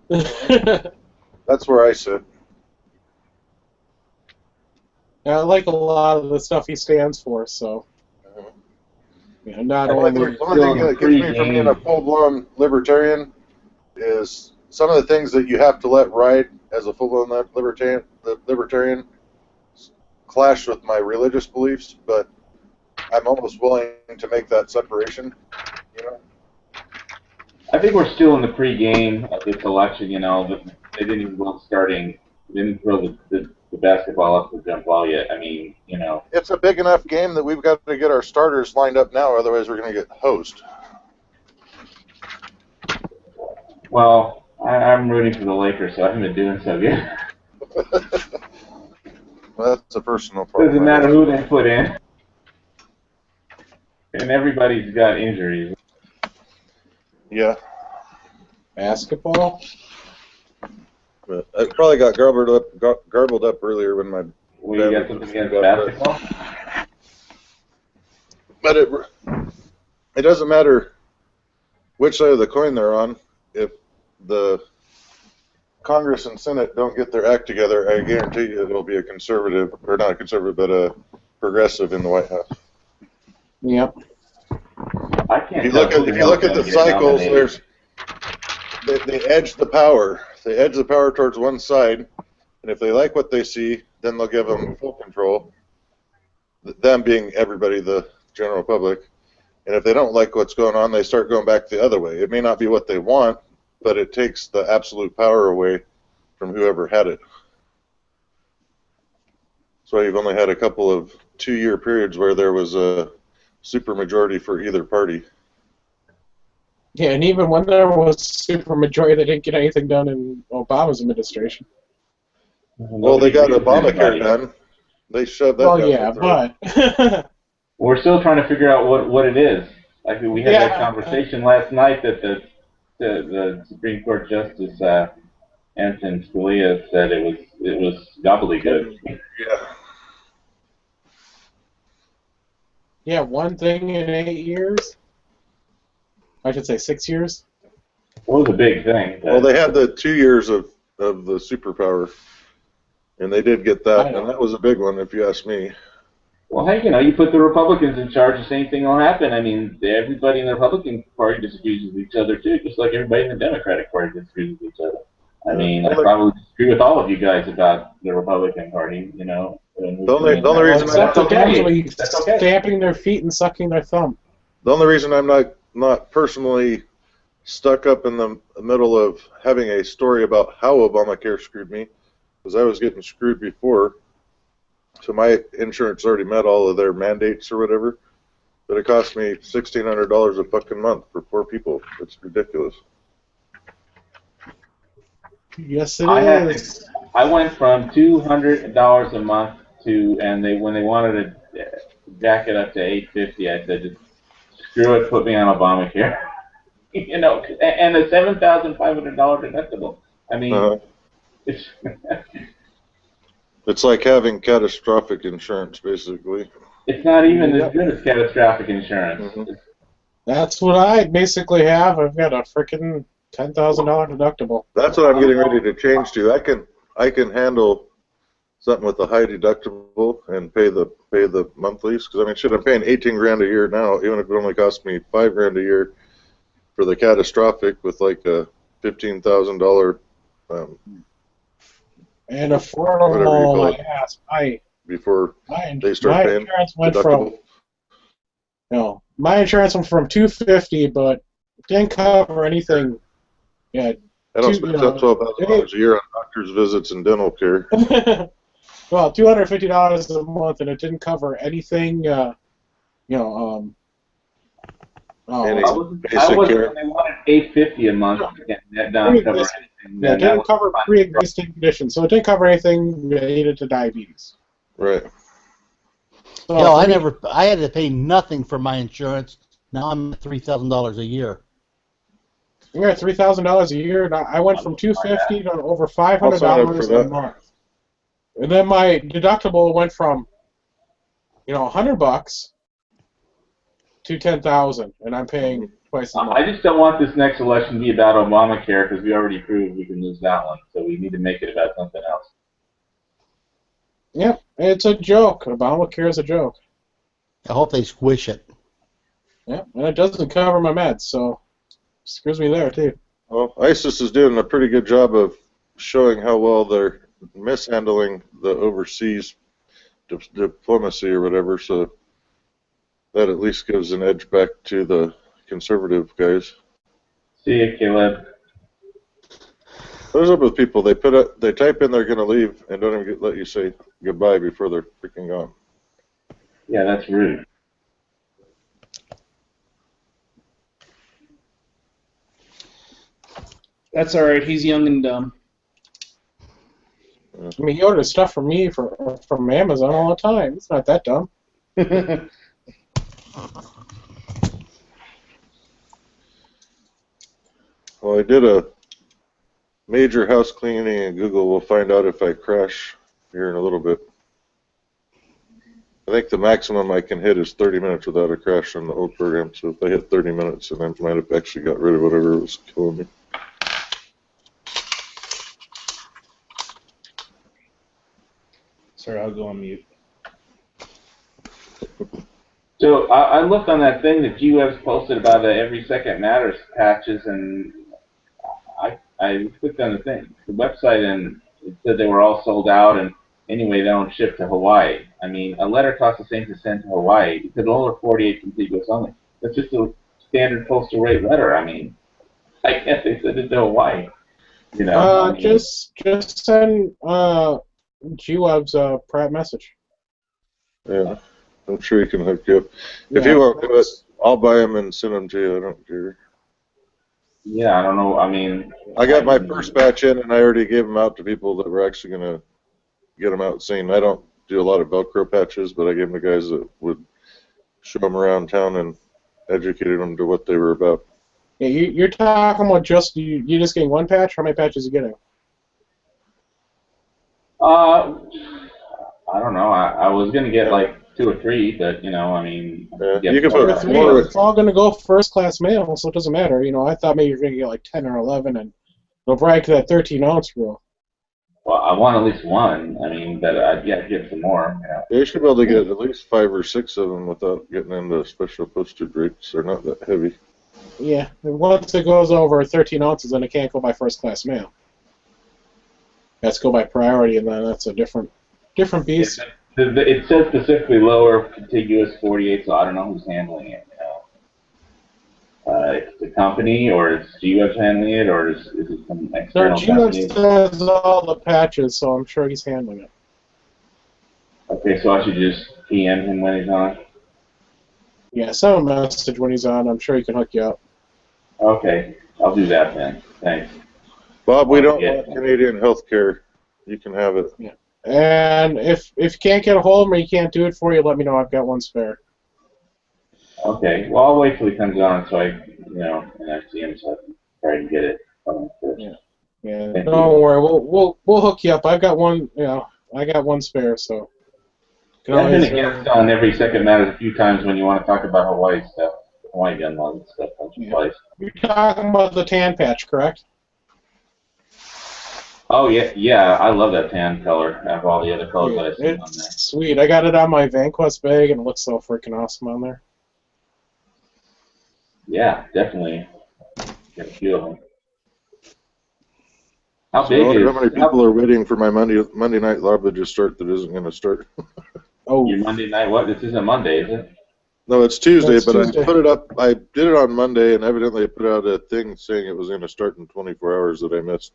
That's where I sit. I like a lot of the stuff he stands for, so. Not The only only. thing that keeps me from being a full-blown libertarian is some of the things that you have to let ride as a full-blown libertarian clash with my religious beliefs, but I'm almost willing to make that separation. I think we're still in the pre-game of this election. They didn't even go starting. They didn't throw the basketball up the jump ball yet. I mean, It's a big enough game that we've got to get our starters lined up now, otherwise we're going to get hosed. Well, I'm rooting for the Lakers, so I haven't been doing so good. Well, that's a personal problem. Doesn't matter who they put in. And everybody's got injuries. Yeah. Basketball? But I probably got garbled up earlier when my... Well, you got something against basketball? But it doesn't matter which side of the coin they're on. If the Congress and Senate don't get their act together, I guarantee you it'll be a conservative, or not a conservative, but a progressive in the White House. Yep. I can't. If you look at the cycles, they edge the power. They edge the power towards one side, and if they like what they see, then they'll give them full control. Them being everybody, the general public. And if they don't like what's going on, they start going back the other way. It may not be what they want, but it takes the absolute power away from whoever had it. So you've only had a couple of 2-year periods where there was a supermajority for either party. Yeah, and even when there was supermajority, they didn't get anything done in Obama's administration. Well, they got Obamacare done. They shoved that down. Well, yeah, but... We're still trying to figure out what it is. Like we had that conversation last night that the Supreme Court Justice Antonin Scalia said it was gobbledygook. Yeah. Yeah, one thing in 8 years. I should say 6 years. What was the big thing? Well, they had the 2 years of the superpower, and they did get that, and that was a big one, if you ask me. Well, hey, you put the Republicans in charge, the same thing will happen. I mean, everybody in the Republican Party disagrees with each other, too, just like everybody in the Democratic Party disagrees with each other. I mean, I probably disagree with all of you guys about the Republican Party, The only reason that's okay. Stamping their feet and sucking their thumb. The only reason I'm not personally stuck up in the middle of having a story about how Obamacare screwed me, because I was getting screwed before. So my insurance already met all of their mandates or whatever, but it cost me $1,600 a fucking month for poor people. It's ridiculous. Yes, it is. I went from $200 a month to, and when they wanted to jack it up to $850, I said, just screw it, put me on Obamacare. And a $7,500 deductible. I mean, it's. It's like having catastrophic insurance, basically. It's not even as good as catastrophic insurance. Mm-hmm. That's what I basically have. I've got a freaking $10,000 deductible. That's what I'm getting ready to change to. I can handle something with a high deductible and pay the monthlies, because I mean, shit, I'm paying $18,000 a year now, even if it only costs me $5,000 a year. for the catastrophic with like a $15,000 And Whatever you call affordable, it. yes. before My they start paying insurance went from deductible. my insurance went from $250, but didn't cover anything. Yeah. I don't Two- spend you know, $12,000 a year on doctor's visits and dental care. well, $250 a month, and it didn't cover anything. Any I basic was care. they wanted $850 a month to get that done, cover Pre-existing. anything. Yeah, it then that didn't was cover fine. pre-existing conditions, so it didn't cover anything related to diabetes. Right. So Hell, for me- I had to pay nothing for my insurance. Now I'm at $3,000 a year. You're at $3,000 a year. And I went from $250 to over $500 I'll sign up for a that. month, and then my deductible went from $100 to $10,000, and I'm paying twice as much. I just don't want this next election to be about Obamacare because we already proved we can lose that one. So we need to make it about something else. Yep, it's a joke. Obamacare is a joke. I hope they squish it. Yep, and it doesn't cover my meds, so screws me there too. Well, ISIS is doing a pretty good job of showing how well they're mishandling the overseas diplomacy or whatever, so that at least gives an edge back to the conservative guys. See you, Caleb. What's up with people? They type in they're going to leave and don't even let you say goodbye before they're freaking gone. Yeah, that's rude. That's all right. He's young and dumb. I mean, he orders stuff from me from Amazon all the time. It's not that dumb. Well, I did a major house cleaning, and Google will find out if I crash here in a little bit. I think the maximum I can hit is 30 minutes without a crash on the old program, so if I hit 30 minutes, then I might have actually got rid of whatever was killing me. Sorry, I'll go on mute. So I looked on that thing that G-Web's posted about the Every Second Matters patches, and I clicked on the thing, the website, and it said they were all sold out, and anyway, they don't ship to Hawaii. I mean, a letter costs the same to send to Hawaii. It said over 48 contiguous only. That's just a standard postal rate letter. I mean, I guess they send it to Hawaii. You know, I mean, Just send G-Web's private message. Yeah, I'm sure you can hook you up. If Yeah, you won't do it, that's- I'll buy them and send them to you. I don't care. yeah, I don't know. I mean, I got my first batch in, and I already gave them out to people that were actually going to get them out soon. I don't do a lot of Velcro patches, but I gave them to guys that would show them around town and educated them to what they were about. Yeah, you're talking about just you just getting one patch? How many patches are you getting? I don't know. I was gonna get like 2 or 3, but you know, I mean, Yeah, get you can more put than more- that. It's all going to go first class mail, so it doesn't matter. I thought maybe you're going to get like 10 or 11, and they'll break that 13-ounce rule. Well, I want at least one. I mean, but I'd get some more. You know. You should be able to get at least 5 or 6 of them without getting into special postage rates. They're not that heavy. Yeah, and once it goes over 13 ounces, then it can't go by first class mail. That's go by priority, and then that's a different beast. It says specifically lower contiguous 48, so I don't know who's handling it. You know. It's the company, or is G-Web handling it, or is it some No, external G-Web company? says all the patches, so I'm sure he's handling it. Okay, so I should just PM him when he's on. Yeah, send him a message when he's on. I'm sure he can hook you up. Okay, I'll do that then. Thanks. Bob, we don't Yeah. want Canadian health care. You can have it. And if you can't get a hold of me, he can't do it for you, let me know. I've got one spare. Okay, well, I'll wait till he comes on so and I see him so I can try to get it from him first. Yeah, Thank don't worry. We'll hook you up. I've got one. I got one spare, so. Can I've been always, against on Every Second Matters a few times when you want to talk about Hawaii stuff, Hawaii gun laws and stuff. Once or Yeah. twice. You're talking about the tan patch, correct? Oh yeah, I love that tan color. I have all the other colors that I've seen on there. It's sweet. I got it on my VanQuest bag, and it looks so freaking awesome on there. Yeah, definitely. Got a few of them. How So I big wonder is how many people are waiting for my Monday night live to just start that isn't going to start. your Monday night? What? This isn't Monday, is it? No, it's Tuesday, It's but Tuesday. I put it up. I did it on Monday, and evidently I put out a thing saying it was going to start in 24 hours that I missed.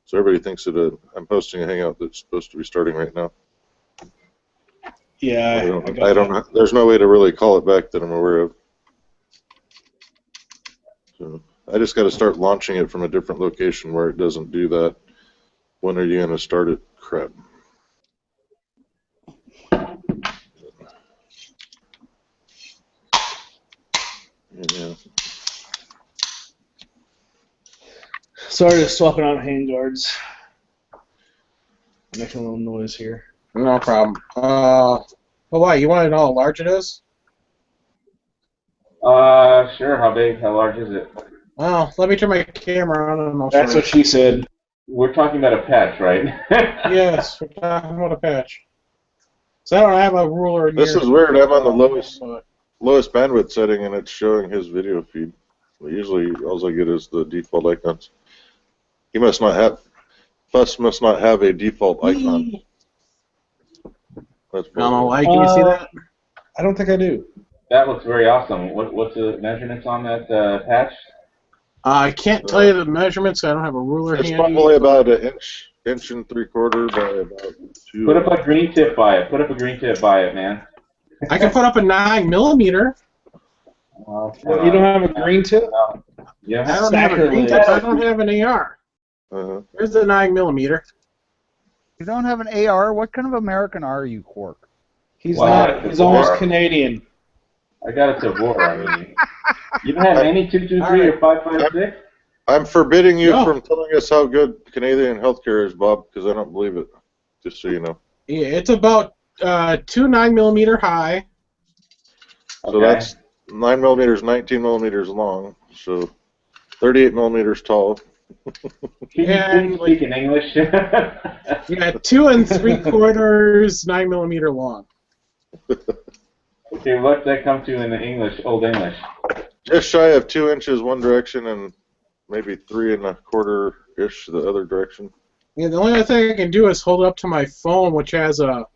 So everybody thinks that I'm posting a hangout that's supposed to be starting right now. Yeah, I don't know. There's no way to really call it back that I'm aware of. So I just got to start launching it from a different location where it doesn't do that. When are you going to start it? Crap. Yeah. Sorry to swapping out handguards. Making a little noise here. No problem. Well, why? You want to know how large it is? Sure. How big? How large is it? Well, let me turn my camera on and I'll That's show what she said. We're talking about a patch, right? you. Yes, we're talking about a patch. So I don't have a ruler This here. is weird. I'm on the lowest But bandwidth setting, and it's showing his video feed. Usually, all I get is the default icons. He must not have. Fuss must not have a default icon. That's I don't know why. Can you see that? I don't think I do. That looks very awesome. What's the measurements on that patch? I can't tell you the measurements. I don't have a ruler It's handy. probably about an inch and 3/4 by about 2. Put up a green tip by it. Put up a green tip by it, man. I can put up a 9mm. Well, You don't have a green tip? Yeah. I don't have a green tip. I don't have an AR. Here's the 9mm. You don't have an AR? What kind of American are you, Quark? He's Wow, not. it's a He's almost war. Canadian. I got a Tavor. I mean, you don't have any 223 or 556? I'm forbidding you No. from telling us how good Canadian healthcare is, Bob, because I don't believe it. Just so you know. Yeah, it's about 2 9mm high. So that's 9mm is 19mm long. So 38mm tall. Can you And, please speak in English? Yeah, 2 3/4 9mm long. Okay, what's that come to in the English, Old English? Just shy of 2 inches one direction and maybe 3 1/4-ish the other direction. Yeah, the only other thing I can do is hold it up to my phone, which has a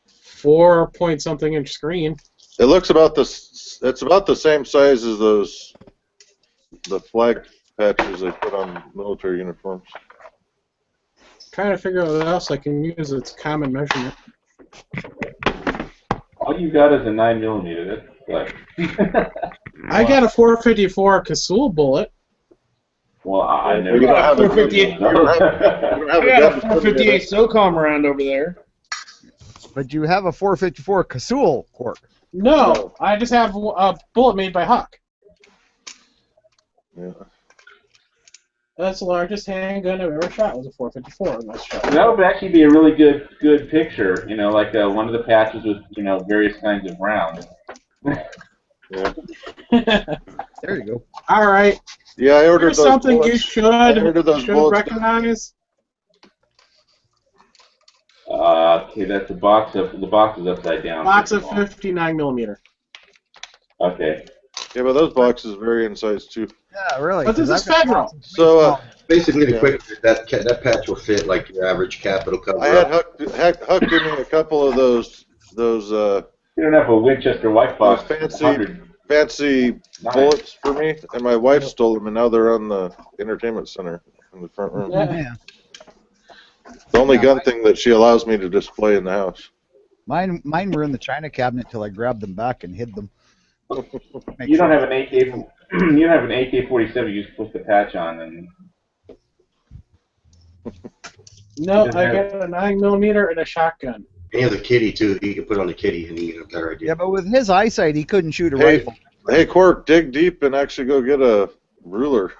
4-point-something inch screen. It looks about this. It's about the same size as the flag patches they put on military uniforms. Trying to figure out what else I can use its common measurement. All you got is a 9mm. That's good. I got a 454 Casull bullet. Well, I never. You don't have a 458. You don't have I a got a gun. 458 SOCOM around over there. But you have a 454 Casull, Quark. No, I just have a bullet made by Huck. Yeah. That's the largest handgun I've ever shot. Was a 454 in my shot. That would actually be a really good picture. You know, like one of the patches with various kinds of rounds. Yeah. There you go. All right. Yeah, I ordered Here's those something you bullets. I should ordered those bullets. recognize. Okay, that's the box is upside down. Lots of 59mm. Okay. Yeah, but those boxes vary in size too. Yeah, really. But this 'cause is I've got federal. lots of So, Basically, the Yeah. quick that patch will fit like your average cap. It'll cover I had up. Huck give me a couple of those You don't have a Winchester white box. fancy 100. fancy Nice. bullets for me, and my wife stole them, and now they're on the entertainment center in the front room. Yeah. Yeah. The only gun thing that she allows me to display in the house. Mine were in the china cabinet till I grabbed them back and hid them. Make You don't sure- have an AK. You don't have an AK-47. You just put the patch on and. No, Doesn't I have- got a 9mm and a shotgun. And you have the kitty too. You can put it on the kitty, and you get a better idea. Yeah, but with his eyesight, he couldn't shoot a Hey. rifle. Hey, Quark, dig deep and actually go get a ruler.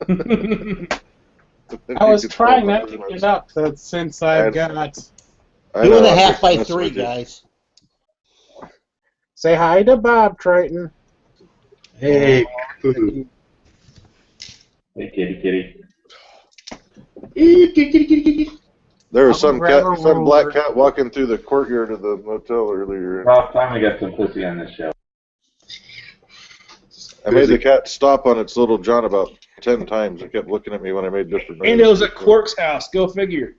I was trying not to get up since I've got. I 2 know, I'm 1/2 just by messing 3, with you. guys. Say hi to Bob Triton. Hey, kitty, Hey, kitty. kitty. There was I'll some grab cat, a some black ruler. cat walking through the courtyard of the motel earlier. Ralph finally got some pussy on this show. I made the cat stop on its little John about 10 times. It kept looking at me when I made different And it was at Quark's house. Go figure.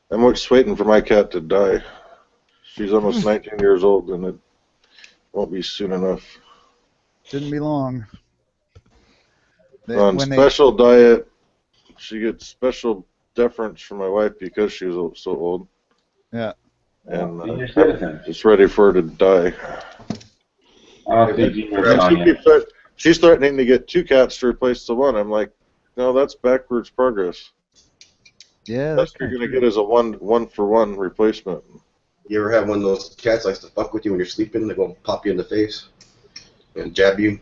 I'm just waiting for my cat to die. She's almost 19 years old, and it won't be soon enough. Shouldn't be long. On special diet, she gets special deference from my wife because she was so old. Yeah. And Senior citizen. just ready for her to die. I don't think you She's threatening to get 2 cats to replace the one. I'm like, no, that's backwards progress. Yeah, That's what you're going to get as a one-for-one replacement. You ever have one of those cats likes to fuck with you when you're sleeping? They go pop you in the face and jab you?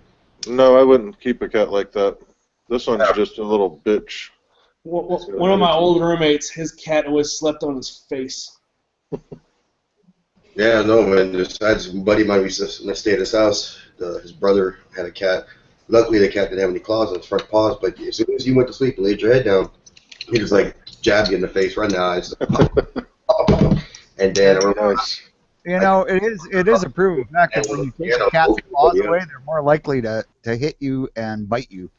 No, I wouldn't keep a cat like that. This one's just a little bitch. One of my old roommates, his cat always slept on his face. Yeah, no, man. I had a buddy of mine, we used to stay at his house. His brother had a cat. Luckily, the cat didn't have any claws on its front paws, but as soon as you went to sleep and laid your head down, he just like jab you in the face right in the eyes. And then you know, it is a proven fact that when you take a cat's claws away, they're more likely to hit you and bite you.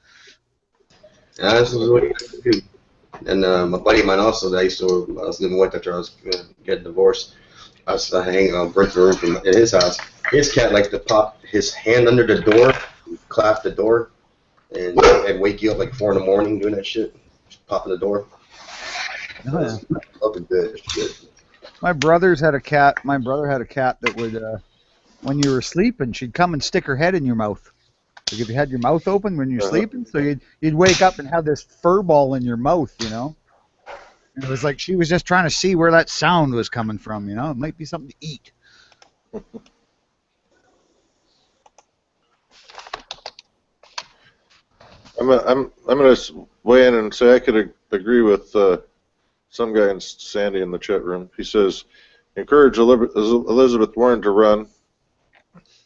Yeah, this is what you have to do. And my buddy of mine also, that I was living with after I was getting divorced. I was hanging on the room in his house. His cat liked to pop his hand under the door, clap the door, and wake you up like 4 in the morning doing that shit, just popping the door. Oh, yeah. Fucking good. My brother's had a cat. My brother had a cat that would, when you were sleeping, she'd come and stick her head in your mouth. Like if you had your mouth open when you're sleeping, so you'd wake up and have this fur ball in your mouth, you know. And it was like she was just trying to see where that sound was coming from, you know. It might be something to eat. I'm going to weigh in and say I could agree with some guy in Sandy in the chat room. He says, encourage Elizabeth Warren to run,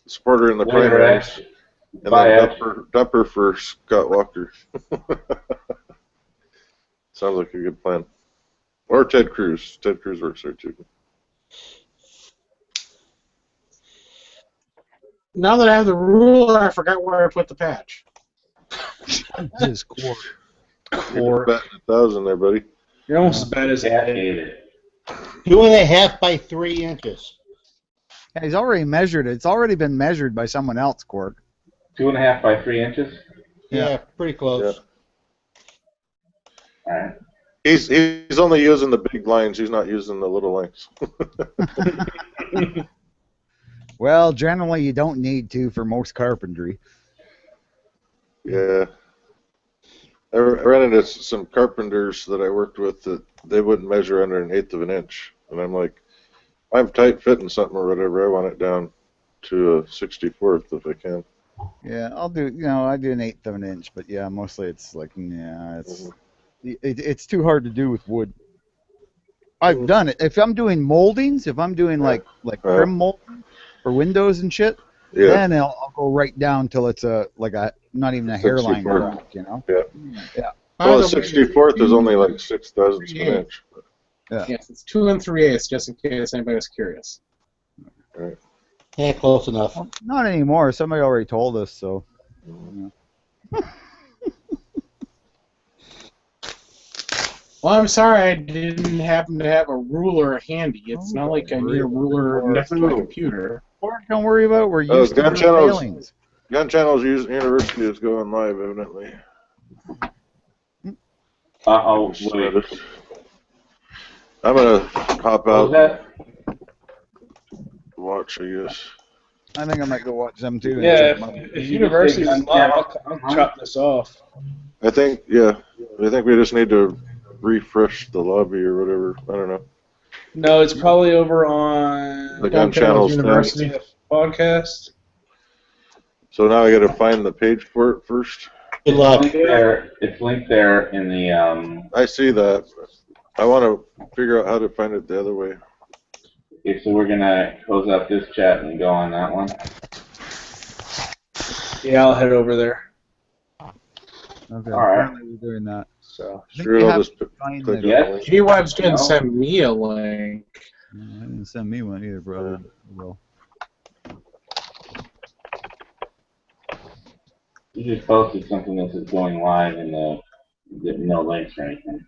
support her in the primaries, and then dump her for Scott Walker. Sounds like a good plan. Or Ted Cruz. Ted Cruz works there too. Now that I have the ruler, I forgot where I put the patch. This Quark. You're batting 1,000 there, buddy. You're almost as bad as I hate it. 2.5 by 3 inches. Yeah, he's already measured it. It's already been measured by someone else, Quark. 2.5 by 3 inches. Yeah, pretty close. All right. He's only using the big lines. He's not using the little lines. Well, generally you don't need to for most carpentry. Yeah. I ran into some carpenters that I worked with that they wouldn't measure under 1/8 of an inch. And I'm like, I'm tight fitting something or whatever. I want it down to a 64th if I can. Yeah, I'll do, I do 1/8 of an inch, but yeah, mostly it's like, it's too hard to do with wood. I've done it. If I'm doing moldings, if I'm doing like trim molding for windows and shit, then I'll go right down till it's not even a hairline crack, you know? Yeah. Yeah. Well, a 64th is only like 6 thousandths of an inch. Yeah. Yes, it's 2 3/8, just in case anybody was curious. Right. Yeah, close enough. Well, not anymore. Somebody already told us, so. Well, I'm sorry I didn't happen to have a ruler handy. It's not like I need a ruler next to my computer. Don't worry about it. We're used to failings. Gun Channel's University is going live, evidently. Uh-oh, wait. I'm going to hop out and watch, I guess. I think I might go watch them too. Yeah, if University's live, I'll chop this off. I think we just need to refresh the lobby or whatever. I don't know. No, it's probably over on the Gun Channel's University podcast. So now I got to find the page for it first. Good luck. It's linked there in the. I see that. I want to figure out how to find it the other way. Okay, so we're gonna close out this chat and go on that one. Yeah, I'll head over there. Okay. All right. Apparently we're doing that. So Sure, I'll just click on the link. G-Web's going to send me a link. I didn't send me one either, brother. Well, You just posted something that's going live and no links or anything.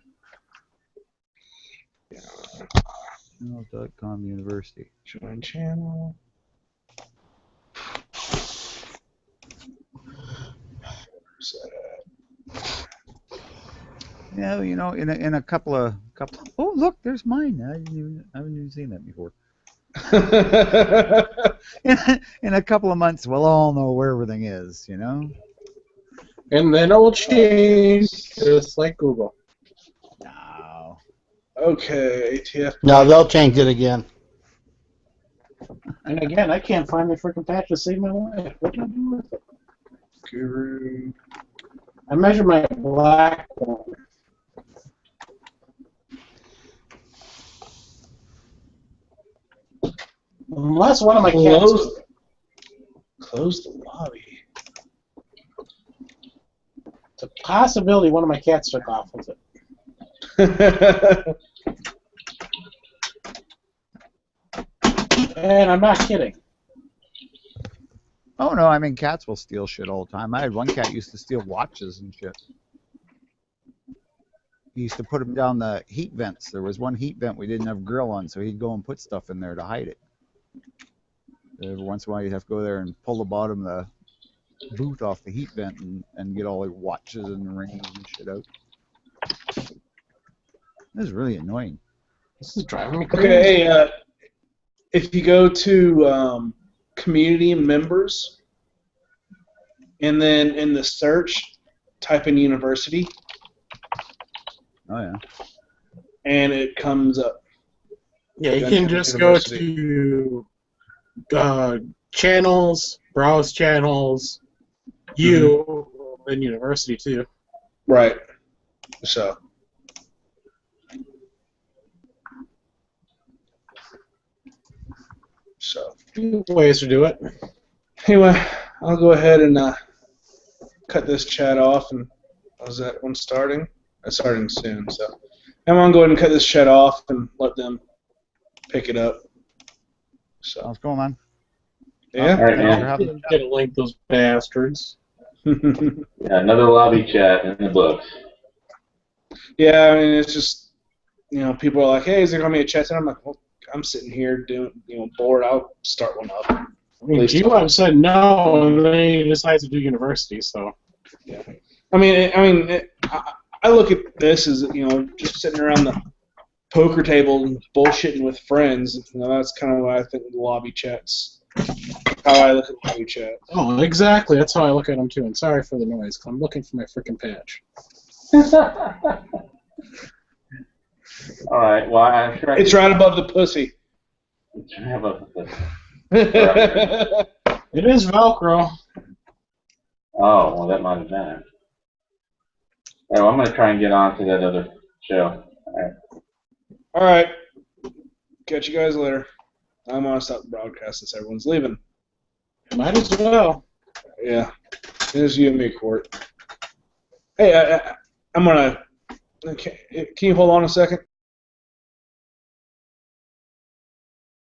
channel.com University. Join channel. Yeah, you know, in a couple of oh, look, there's mine. I haven't even seen that before. In a couple of months, we'll all know where everything is, you know. And then it will change, just like Google. No. Okay, ATF. No, they'll change it again. And again, I can't find the freaking patch to save my life. What do I do with it? Guru. I measure my black one. Unless one of my cats... Close the lobby. It's a possibility one of my cats took off with it. And I'm not kidding. Oh no, I mean cats will steal shit all the time. I had one cat used to steal watches and shit. He used to put them down the heat vents. There was one heat vent we didn't have a grill on, so he'd go and put stuff in there to hide it. Every once in a while, you'd have to go there and pull the bottom of the booth off the heat vent and get all the watches and rings and shit out. This is really annoying. This is driving me crazy. Okay, hey, if you go to community members, and then in the search, type in university, Oh yeah. and it comes up. Yeah, you Gunshot can just University. go to channels, browse channels, and university too. Right. So. Two ways to do it. Anyway, I'll go ahead and cut this chat off. And is that one starting? It's starting soon. So I'm gonna go ahead and cut this chat off and let them pick it up. So. What's going on? Yeah. All right, Thanks for man. having me. Get a link, those bastards. Yeah, another lobby chat in the books. Yeah, I mean, it's just, you know, people are like, hey, is there going to be a chat? And I'm like, well, I'm sitting here doing, you know, bored. I'll start one up. I mean, G-Web said no, and then he decides to do university, so. Yeah. I mean, I look at this as, you know, just sitting around the poker table and bullshitting with friends. You know, that's kind of what I think of the lobby chats. How I look at lobby chat. Oh, exactly. That's how I look at them, too. And sorry for the noise, 'cause I'm looking for my freaking patch. All right. Well, I'm sure. It's right above the pussy. It's right above the pussy. It is Velcro. Oh, well, that might have been it. All right, well, I'm going to try and get on to that other show. All right. All right. Catch you guys later. I'm going to stop the broadcast since everyone's leaving. Might as well. Yeah. There's you and me, Court. Hey, I'm going to... Can you hold on a second?